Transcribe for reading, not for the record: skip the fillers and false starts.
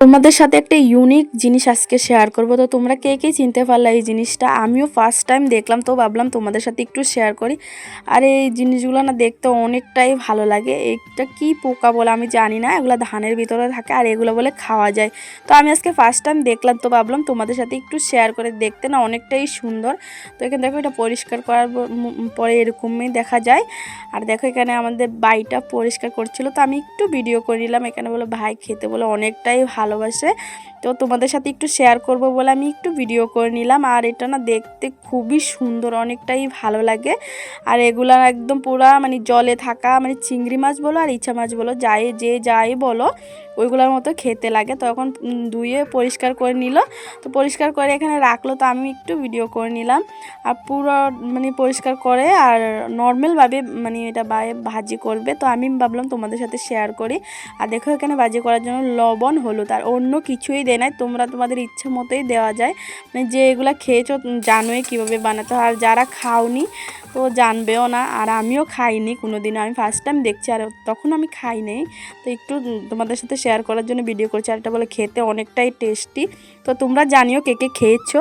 তোমাদের সাথে একটা ইউনিক জিনিস আজকে শেয়ার করব। তো তোমরা কে কে চিনতে পারলে এই জিনিসটা? আমিও ফার্স্ট টাইম দেখলাম, তো ভাবলাম তোমাদের সাথে একটু শেয়ার করি। আর এই জিনিসগুলো না দেখতে অনেকটাই ভালো লাগে। এটা কি পোকা বলে আমি জানি না, এগুলো ধানের ভিতরে থাকে আর এগুলো বলে খাওয়া যায়। তো আমি আজকে ফার্স্ট টাইম দেখলাম, তো ভাবলাম তোমাদের সাথে একটু শেয়ার করে। দেখতে না অনেকটাই সুন্দর। তো এখানে দেখো এটা পরিষ্কার করার পরে এরকমই দেখা যায়। আর দেখো এখানে আমাদের বাড়িটা পরিষ্কার করছিল, তো আমি একটু ভিডিও করে নিলাম। এখানে বলে ভাই খেতে বলে অনেকটাই ভালোবাসে, তো তোমাদের সাথে একটু শেয়ার করব বলে আমি একটু ভিডিও করে নিলাম। আর এটা না দেখতে খুবই সুন্দর, অনেকটাই ভালো লাগে। আর এগুলা একদম পুরা মানে জলে থাকা মানে চিংড়ি মাছ বলো আর ইচা মাছ বলো, যাই বলো ওইগুলোর মতো খেতে লাগে। তখন ধুয়ে পরিষ্কার করে নিল, তো পরিষ্কার করে এখানে রাখলো, তো আমি একটু ভিডিও করে নিলাম। আর পুরো মানে পরিষ্কার করে আর নর্মালভাবে মানে এটা ভাজি করবে, তো আমি ভাবলাম তোমাদের সাথে শেয়ার করি। আর দেখো এখানে ভাজি করার জন্য লবণ হলুদ আর অন্য কিছুই দেয় নাই, তোমরা তোমাদের ইচ্ছা মতোই দেওয়া যায়। মানে যে এগুলা খেয়েছো জানোই কীভাবে বানাতে হয়, আর যারা খাওনি তো জানবেও না। আর আমিও খাইনি কোনো দিনও, আমি ফার্স্ট টাইম দেখছি, আর তখন আমি খাইনি। তো একটু তোমাদের সাথে শেয়ার করার জন্য ভিডিও করছি। আর এটা বলে খেতে অনেকটাই টেস্টি। তো তোমরা জানিও কে কে খেয়েছো।